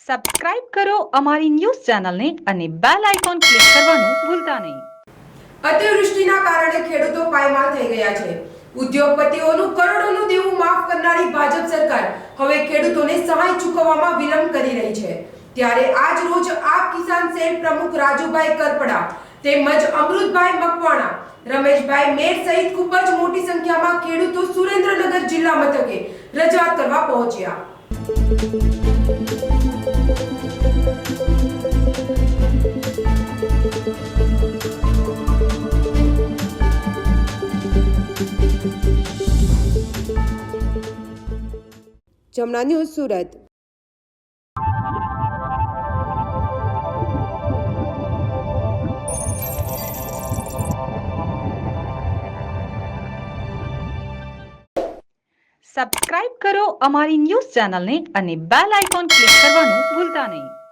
Subscribe કરો અમારી news ચેનલને અને બેલ આઇકોન ક્લિક કરવાનું ભૂલતા નહીં. અતિવૃષ્ટિના કારણે ખેડૂતો પાયમાલ થઈ ગયા છે. ઉદ્યોગપતિઓનું કરોડોનું દેવું માફ કરનારી ભાજપ સરકાર હવે ખેડૂતોને સહાય ચૂકવવામાં વિલંબ કરી રહી છે. ત્યારે આજ રોજ આપ કિસાન સેલ પ્રમુખ રાજુભાઈ કરપડા તેમજ અમૃતભાઈ મકવાણા, રમેશભાઈ મેર સહિત ખૂબ જ મોટી સંખ્યામાં ખેડૂતો સુરેન્દ્રનગર જિલ્લા મથકે રજૂઆત કરવા પહોંચ્યા. જમના ન્યૂઝ સુરત. સબસ્ક્રાઇબ કરો અમારી ન્યૂઝ ચેનલને અને બેલ આઇકોન ક્લિક કરવાનું ભૂલતા નહીં.